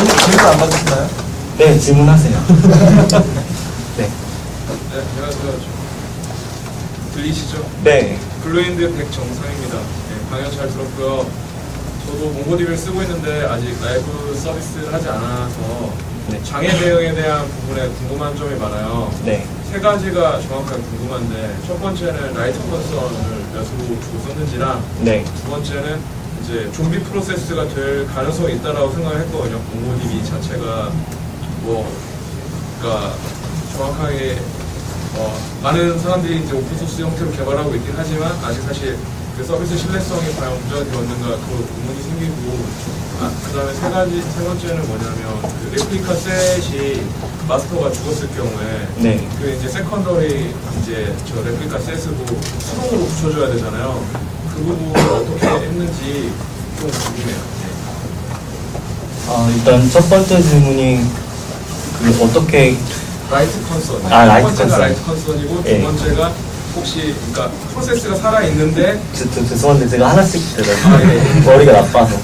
질문 안 받으시나요? 네, 질문하세요. 네. 네, 안녕하세요. 들리시죠? 네. 블루인드 백정상입니다. 네, 강연 잘 들었고요. 저도 몽고디비를 쓰고 있는데 아직 라이브 서비스를 하지 않아서 네. 장애 대응에 대한 부분에 궁금한 점이 많아요. 네. 세 가지가 정확하게 궁금한데, 첫 번째는 라이트 컨선을 몇으로 주고 썼는지랑, 네. 두 번째는 이제 좀비 프로세스가 될 가능성이 있다라고 생각을 했거든요. 몽고디비 자체가 그러니까 정확하게 많은 사람들이 이제 오픈소스 형태로 개발하고 있긴 하지만 아직 사실 그 서비스 신뢰성이 과연 문제되었는가 그 의문이 생기고, 그 다음에 세 번째는 뭐냐면 그 레플리카 셋이 마스터가 죽었을 경우에 네. 그 이제 세컨더리 이제 저 레플리카 셋으로 수동으로 붙여줘야 되잖아요. 그 부분을 어떻게 했는지 좀 궁금해요. 일단 첫 번째 질문이 그 어떻게 라이트 컨선. 라이트 첫 번째가 컨선. 라이트 컨선이고 예. 두 번째가 혹시 그러니까 프로세스가 살아 있는데 죄송한데 제가 하나씩 들어요. 예. 머리가 나빠서.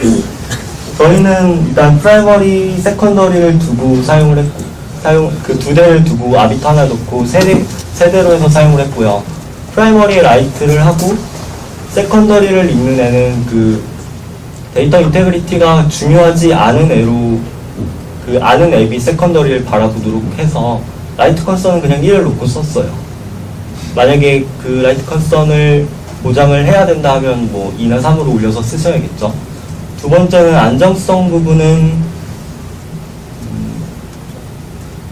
네. 저희는 일단 프라이머리, 세컨더리를 두고 사용을 했고, 그 두 대를 두고 아비터 하나 놓고 세대로 해서 사용을 했고요. 프라이머리에 라이트를 하고, 세컨더리를 읽는 애는 그 데이터 인테그리티가 중요하지 않은 애로 그 아는 앱이 세컨더리를 바라보도록 해서 라이트 컨선은 그냥 1을 놓고 썼어요. 만약에 그 라이트 컨선을 보장을 해야 된다 하면 뭐 2나 3으로 올려서 쓰셔야겠죠. 두 번째는 안정성 부분은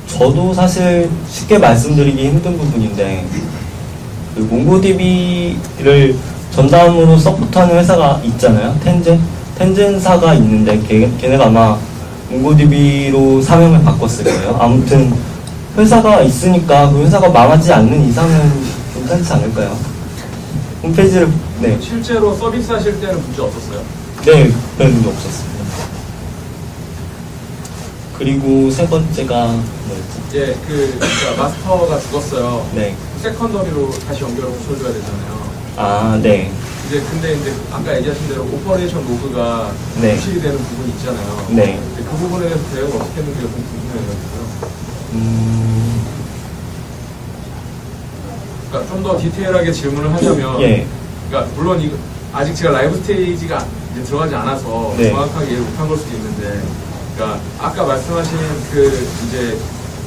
저도 사실 쉽게 말씀드리기 힘든 부분인데, 그 몽고DB를 전담으로 서포트하는 회사가 있잖아요. 텐젠사가 있는데 걔네가 아마 몽고DB로 사명을 바꿨을 거예요. 아무튼 회사가 있으니까 그 회사가 망하지 않는 이상은 괜찮지 않을까요? 홈페이지를 네. 실제로 서비스 하실 때는 문제 없었어요? 네, 별 문제 없었습니다. 그리고 세 번째가 뭐였죠? 예, 그러니까 마스터가 죽었어요. 네. 세컨더리로 다시 연결을 붙여줘야 되잖아요. 네. 근데 이제 아까 얘기하신 대로 오퍼레이션 로그가 네. 부실이 되는 부분이 있잖아요. 네. 근데 그 부분에 대해서 대응을 어떻게 했는지가 좀 궁금해가지고요. 그러니까 좀 더 디테일하게 질문을 하자면, 예. 그러니까 물론 아직 제가 라이브 스테이지가 이제 들어가지 않아서 네. 정확하게 이해를 못한 걸 수도 있는데, 그러니까 아까 말씀하신 그 이제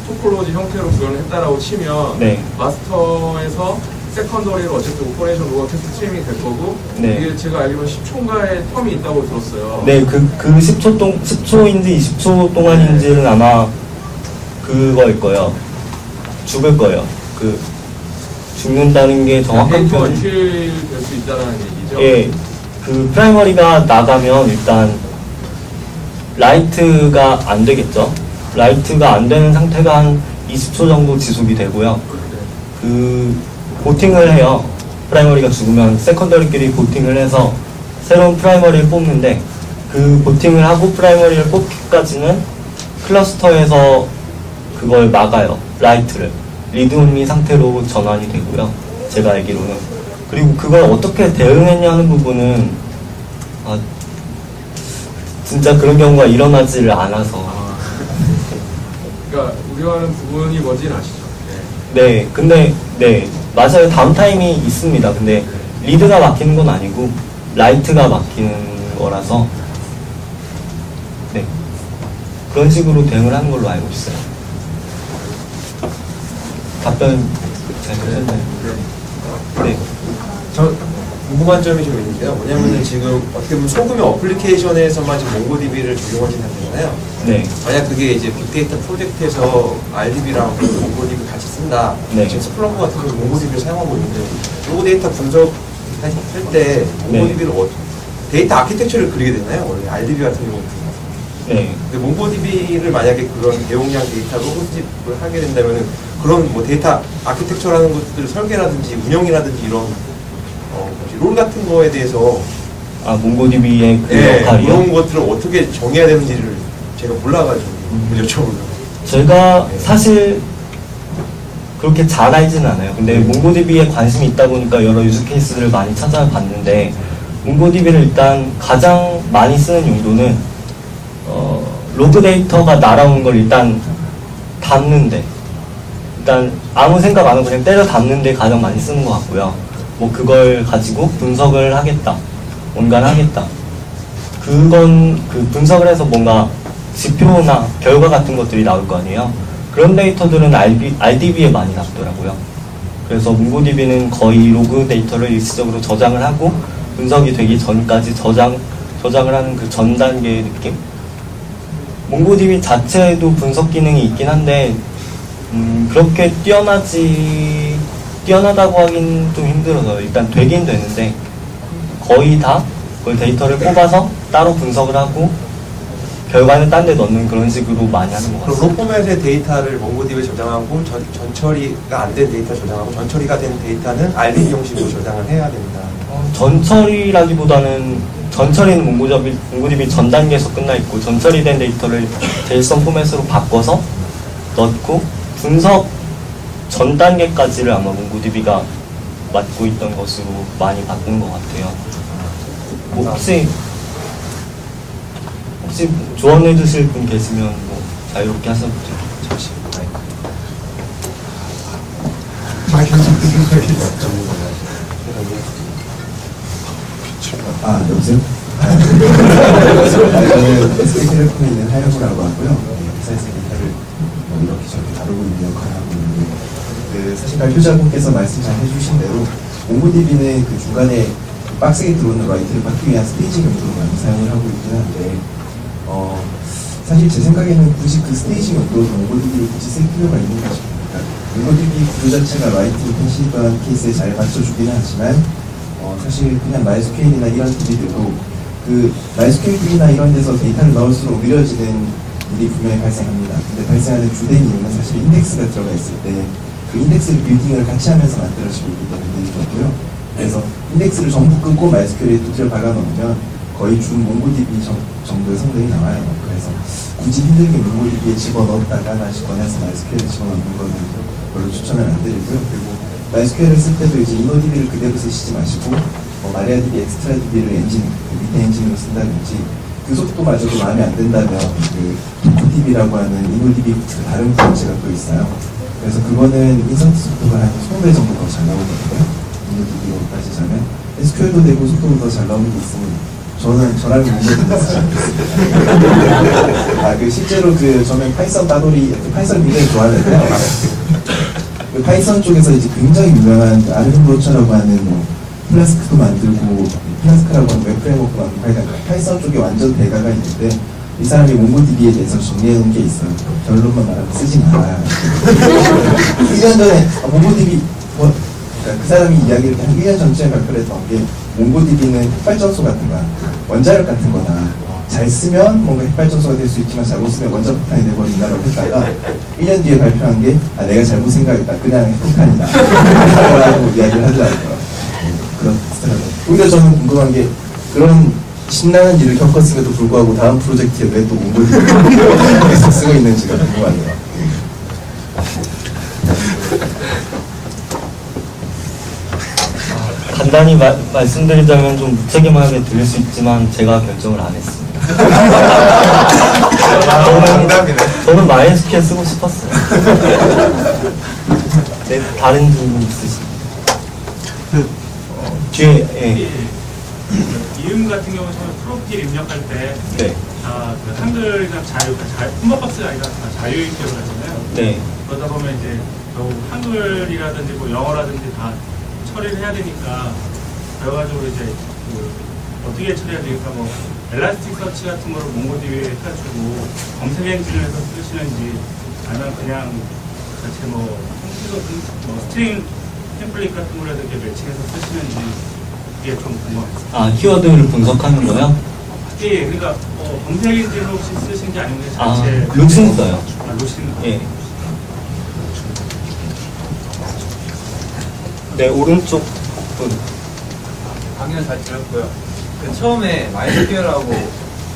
토폴로지 형태로 구현을 했다라고 치면 네. 마스터에서 세컨더리로 어쨌든 오퍼레이션 로그 테스트 스트리밍이 될 거고, 네. 이게 제가 알기로는 10초인가의 텀이 있다고 들었어요. 네, 그 10초인지 20초 동안인지는 아마 그거일 거예요. 죽을 거예요. 죽는다는 게 정확한 데이터가 표현이. 유실될 수 있다는 얘기죠. 예, 그 프라이머리가 나가면 일단 라이트가 안 되겠죠. 라이트가 안 되는 상태가 한 20초 정도 지속이 되고요. 그 보팅을 해요. 프라이머리가 죽으면 세컨더리끼리 보팅을 해서 새로운 프라이머리를 뽑는데, 그 보팅을 하고 프라이머리를 뽑기까지는 클러스터에서 그걸 막아요. 라이트를 리드온리 상태로 전환이 되고요. 제가 알기로는. 그리고 그걸 어떻게 대응했냐는 부분은 진짜 그런 경우가 일어나지를 않아서. 그러니까 우려하는 부분이 뭔지는 아시죠? 네, 근데 네 맞아요. 다운타임이 있습니다. 근데 리드가 막히는 건 아니고 라이트가 막히는 거라서 네 그런 식으로 대응을 하는 걸로 알고 있어요. 답변 잘 들으셨나요? 네. 저 궁금한 점이 좀 있는데요. 뭐냐면은 지금 어떻게 보면 소규모 어플리케이션에서만 지금 몽고DB를 적용하신 상태잖아요. 네. 만약 그게 이제 빅데이터 프로젝트에서 RDB랑 몽고DB 같이 쓴다. 네. 지금 스플렁크 같은 경우 몽고DB를 사용하고 있는데, 로그 데이터 분석할 때 몽고DB를 데이터 아키텍처를 그리게 되나요? 원래 RDB 같은 경우는. 네. 근데 몽고DB를 만약에 그런 대용량 데이터로 호스팅을 하게 된다면은 그런 뭐 데이터 아키텍처라는 것들 설계라든지 운영이라든지 이런 롤 같은 거에 대해서 몽고DB의 그 네, 역할이요? 그런 것들을 어떻게 정해야 되는지를 제가 몰라가지고 여쭤보려고. 제가 사실 그렇게 잘 알지는 않아요. 근데 몽고DB에 관심이 있다 보니까 여러 유즈 케이스들을 많이 찾아봤는데, 몽고DB를 일단 가장 많이 쓰는 용도는 로그 데이터가 날아오는 걸 일단 담는데, 일단 아무 생각 안 하고 그냥 때려 담는데 가장 많이 쓰는 것 같고요. 뭐 그걸 가지고 분석을 하겠다, 뭔가를 하겠다. 그건 그 분석을 해서 뭔가 지표나 결과 같은 것들이 나올 거 아니에요. 그런 데이터들은 RDB에 많이 남더라고요. 그래서 몽고DB는 거의 로그 데이터를 일시적으로 저장을 하고 분석이 되기 전까지 저장을 하는 그 전 단계의 느낌? 몽고DB 자체에도 분석 기능이 있긴 한데 그렇게 뛰어나다고 하긴 좀 힘들어서 일단 되긴 되는데 거의 다 그 데이터를 뽑아서 따로 분석을 하고 결과는 딴 데 넣는 그런 식으로 많이 하는 것 그럼 같습니다. 로 포맷의 데이터를 몽고DB에 저장하고 전처리가 안 된 데이터 저장하고 전처리가 된 데이터는 RDB 형식으로 저장을 해야 된다. 전처리라기보다는 전처리는 몽고DB 전 단계에서 끝나 있고 전처리된 데이터를 JSON 포맷으로 바꿔서 넣고 분석 전 단계까지를 아마 몽고DB가 맡고 있던 것으로 많이 바꾼 것 같아요. 뭐 혹시 조언해 주실 분 계시면 뭐 자유롭게 하셔도 좋습니다. 여보세요? 저는 SK텔레콤에 있는 하영우라고 하고요. 회사에서 데이터를 이렇게 저렇게 다루고 있는 역할을 하고 있는데, 사실 발표자분께서 말씀 잘 해주신 대로 몽고DB는 그 중간에 빡세게 들어오는 라이트를 받기 위한 스테이지 용도로 많이 사용을 하고 있긴 한데, 사실 제 생각에는 굳이 그 스테이지 용도로 몽고DB를 굳이 쓸 필요가 있는 것이 아닙니까? 몽고DB 구조 자체가 라이트 인텐시브한 케이스에 잘 맞춰주기는 하지만, 사실 그냥 MySQL이나 이런 DB들도 그 MySQL이나 이런 데서 데이터를 넣을수록 느려지는 일이 분명히 발생합니다. 근데 발생하는 주된 이유는 사실 인덱스가 들어가 있을 때 그 인덱스를 빌딩을 같이 하면서 만들어지고 있기 때문에 그렇고요. 그래서 인덱스를 전부 끊고 MySQL에 두드려 박아 놓으면 거의 준 몽고DB 정도의 성능이 나와요. 그래서 굳이 힘들게 몽고DB에 집어넣었다가 다시 꺼내서 MySQL에 집어넣는 거는 별로 추천을 안 드리고요. 그리고 MySQL을 쓸 때도 이제 이노DB를 그대로 쓰시지 마시고 MariaDB, ExtraDB를 밑에 엔진으로 쓴다든지 그 속도마저도 마음에 안 든다면 그 DokuDB라고 하는 이노DB 그 다른 브런치가 또 있어요. 그래서 그거는 인서트 속도가 한 20배 정도 더 잘 나오거든요. 이노DB로 따지자면 SQL도 되고 속도도 더 잘 나오는 게 있으니 저랑 문제는 쓰지 않겠습니다. 실제로 저는 파이썬 따돌이, 파이썬 굉장히 좋아하는데요. 그 파이썬 쪽에서 이제 굉장히 유명한 아르헨브로처라고 하는 플라스크도 만들고, 플라스크라고 하는 웹 프레임워크 만들고, 파이썬 쪽에 완전 대가가 있는데, 이 사람이 몽고DB에 대해서 정리해놓은 게 있어요. 결론만 말하면 쓰지 마라. 1년 전에, 몽고DB, 그러니까 그 사람이 이야기를 한 1년 전쯤에 발표를 했던 게, 몽고DB는 핵발전소 같은 거야. 원자력 같은 거다. 잘 쓰면 뭔가 핵발전소가 될 수 있지만 잘못 쓰면 원자폭탄이 돼버린다라고 했다가 1년 뒤에 발표한 게 내가 잘못 생각했다. 그냥 핵폭탄이다. 라고 이야기를 하더라고요. 그런 스타일로. 오히려 저는 궁금한 게 그런 신나는 일을 겪었음에도 불구하고 다음 프로젝트에 왜 또 몽고DB를 계속 쓰고 있는지가 궁금하네요. 간단히 말씀드리자면 좀 무책임하게 들릴 수 있지만 제가 결정을 안 했습니다. 저는 MySQL 쓰고 싶었어요. 네, 다른 질문 있으십니까? 뒤에, 예. 이름 같은 경우 처음에 프로필 입력할 때 네. 그 한글이나 콤보박스가 아니라 다 자유 입력을 하잖아요. 네. 그러다 보면 이제 결국 한글이라든지 뭐 영어라든지 다 처리를 해야 되니까 결과적으로 이제 어떻게 처리해야 되니까 뭐 엘라스틱 서치 같은 거를 몽고DB에 해가지고 검색 엔진을 해서 쓰시는지 아니면 그냥 자체 뭐 스트링 템플릿 같은 거를 이렇게 매칭해서 쓰시는지 이게 좀 궁금해요. 키워드를 분석하는 거요? 예, 그러니까 검색 엔진을 혹시 쓰신지 아니면 자체 루신 써요. 루신. 예. 네, 오른쪽 분. 강연 잘 들었고요. 처음에 MySQL하고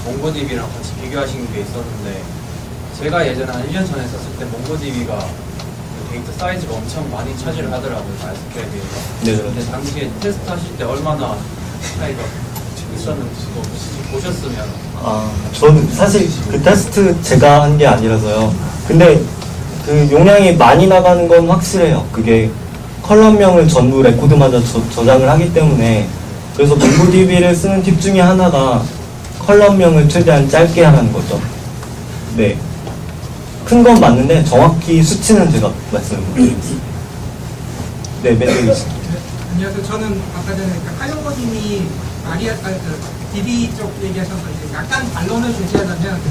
몽고DB랑 같이 비교하신 게 있었는데 제가 예전에 한 1년 전에 썼을 때 몽고DB가 데이터 사이즈가 엄청 많이 차지를 하더라고요. MySQL에 비해서. 네, 근데 당시에 테스트 하실 때 얼마나 차이가 있었는지 뭐 혹시 보셨으면. 저는 사실 그 테스트 제가 한 게 아니라서요. 근데 그 용량이 많이 나가는 건 확실해요. 그게 컬럼명을 전부 레코드마저 저장을 하기 때문에. 그래서 몽고DB를 쓰는 팁 중에 하나가 컬럼명을 최대한 짧게 하라는 거죠. 네. 큰 건 맞는데 정확히 수치는 제가 말씀을 못 드리겠습니다. 네, 맨데이 씨. 안녕하세요. 저는 아까 전에 하영거님이 DB 쪽 얘기하셔서 이제 약간 반론을 제시하자면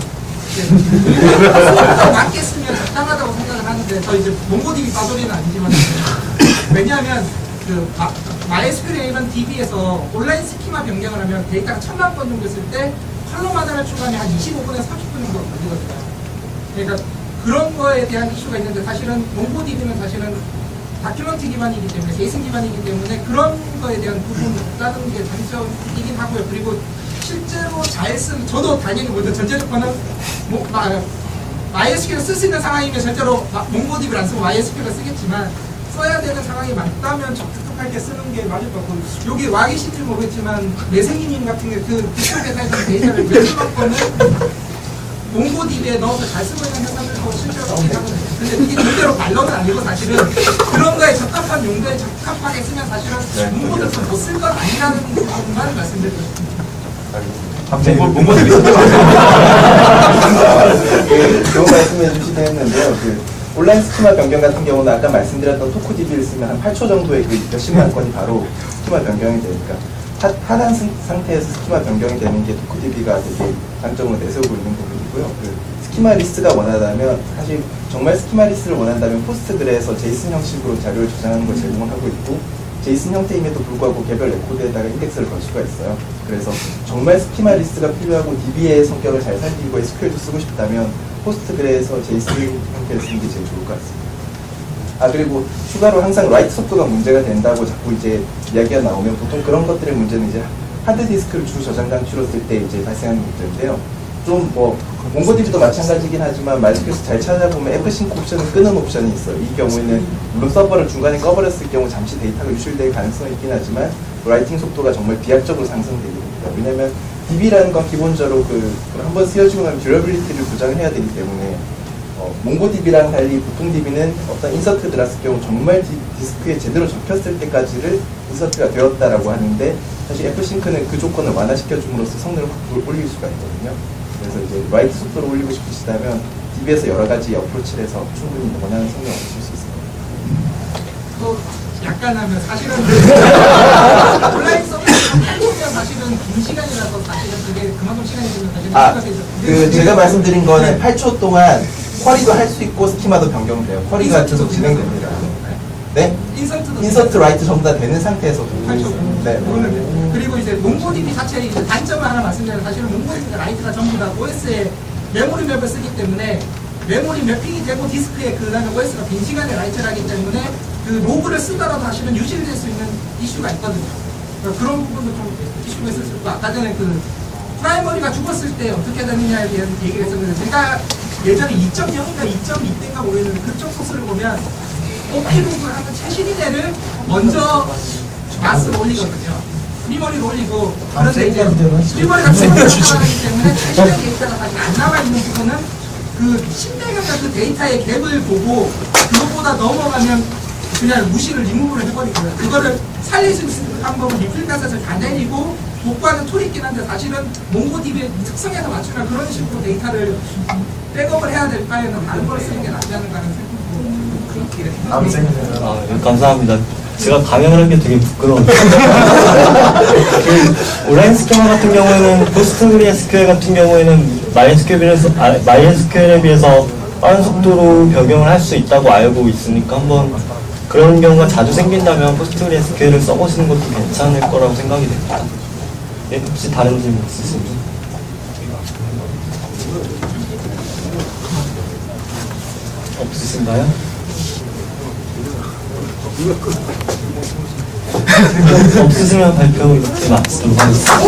맞게 쓰면 적당하다고 생각을 하는데 저 이제 몽고DB 빠소리는 아니지만 왜냐하면 그 MySQL에 이런 DB에서 온라인 스키마 변경을 하면 데이터가 1000만 건 정도 있을 때 컬럼 하나를 추가하면 한 25분에서 30분 정도 걸리거든요. 그러니까 그런 거에 대한 이슈가 있는데 사실은 몽고DB는 사실은 다큐멘트 기반이기 때문에 제이슨 기반이기 때문에 그런 거에 대한 부분이 없다는 게 장점이긴 하고요. 그리고 실제로 잘 쓴 저도 당연히 먼저 전제조건은 MySQL을 쓸 수 있는 상황이면 실제로 몽고DB를 안 쓰고 MySQL을 쓰겠지만 써야 되는 상황이 맞다면 적극하게 쓰는 게 맞을 것 같고 여기 와 계신지 모르겠지만 내생이님 같은 게 그쪽에 사는 데이터를 몇십만 건을 몽고DB에 넣어서 잘 쓰고 있는 회사들도 실제로 있긴 하거든요. 근데 이게 절대로 반론은 아니고 사실은 그런 거에 적합한 용도에 적합하게 쓰면 사실은 몽고DB 못 쓸 건 아니라는 부분만 말씀드리고 싶습니다. 몽고DB 좋은 말씀해 주시긴 했는데요. 온라인 스키마 변경 같은 경우는 아까 말씀드렸던 토코DB를 쓰면 한 8초 정도에 그 몇십만 건이 바로 스키마 변경이 되니까 하단 상태에서 스키마 변경이 되는 게 토코DB가 되게 장점으로 내세우고 있는 부분이고요. 스키마 리스트가 원하다면 사실 정말 스키마 리스트를 원한다면 포스트그레에서 제이슨 형식으로 자료를 저장하는 걸 제공을 하고 있고 제이슨 형태임에도 불구하고 개별 레코드에다가 인덱스를 걸 수가 있어요. 그래서 정말 스키마 리스트가 필요하고 DB의 성격을 잘 살리고 SQL도 쓰고 싶다면 포스트그레에서 제이슨 형태를 쓰는 게 제일 좋을 것 같습니다. 그리고 추가로 항상 라이트 속도가 문제가 된다고 자꾸 이제 이야기가 나오면 보통 그런 것들의 문제는 이제 하드디스크를 주 저장 장치로 쓸 때 이제 발생하는 문제인데요. 좀 몽고DB도 마찬가지긴 하지만 MySQL에서 잘 찾아보면 F싱크 옵션을 끄는 옵션이 있어요. 이 경우에는 물론 서버를 중간에 꺼버렸을 경우 잠시 데이터가 유출될 가능성이 있긴 하지만 라이팅 속도가 정말 비약적으로 상승되게 됩니다. 왜냐하면 DB라는 건 기본적으로 한번 쓰여지고 나면 듀러빌리티를 보장해야 되기 때문에 몽고DB랑 달리 보통 DB는 어떤 인서트 들어갔을 경우 정말 디스크에 제대로 접혔을 때까지를 인서트가 되었다라고 하는데 사실 F싱크는 그 조건을 완화시켜 줌으로써 성능을 확 올릴 수가 있거든요. 그래서 이제 라이트 속도를 올리고 싶으시다면 DB에서 여러 가지 어프로치를 해서 충분히 원하는 성능을 얻으실 수 있습니다. 또 약간 하면 사실은 온라인 서비스가 8초면 사실은 긴 시간이라서 사실은 그게 그만큼 시간이 들면 사실 제가 말씀드린 거는 8초 동안 쿼리도 할 수 있고 스키마도 변경돼요. 쿼리가 계속 진행됩니다. 네? 인서트 라이트 전부 다 되는 상태에서 네. 그리고 이제 몽고DB 자체의 이제 단점을 하나 말씀드리면 사실은 몽고DB 라이트가 전부 다 OS에 메모리 맵을 쓰기 때문에 메모리 매핑이 되고 디스크에 그다음에 OS가 빈 시간에 라이트를 하기 때문에 그 로그를 쓰더라도 사실은 유실될 수 있는 이슈가 있거든요. 그러니까 그런 부분도 좀 이슈가 있을 수 있고 아까 전에 프라이머리가 죽었을 때 어떻게 되느냐에 대한 얘기를 했었는데 제가 예전에 2.0인가 2.2대인가 모르겠는데 그쪽 소스를 보면 오피로그를 하는 최신이네를 먼저 마스로 올리거든요. 프리머리로 올리고 그런데 이제 프리머리가 죽어나가기 때문에 최신의 데이터가 사실 안 남아있는 부분은 그 10대경과 그 데이터의 갭을 보고 그것보다 넘어가면 그냥 무시를 리무브를 해버리거든요. 그거를 살릴 수 있는 방법은 리플리카셋을 다 내리고 복구하는 툴이 있긴 한데 사실은 몽고DB의 특성에서 맞추면 그런 식으로 데이터를 백업을 해야 될 바에는 다른 걸 쓰는 게 낫지 않을까 하는 생각이 감사합니다. 제가 강연을 한 게 되게 부끄러워요. 온라인 스키마 같은 경우에는 포스트그레스QL 같은 경우에는 MySQL에 비해서 빠른 속도로 변경을 할 수 있다고 알고 있으니까 한번 그런 경우가 자주 생긴다면 포스트그레스QL을 써보시는 것도 괜찮을 거라고 생각이 됩니다. 네, 혹시 다른 질문 있으신가요? 없으신가요? 없으시면 발표 이렇게 마치도록 하겠습니다.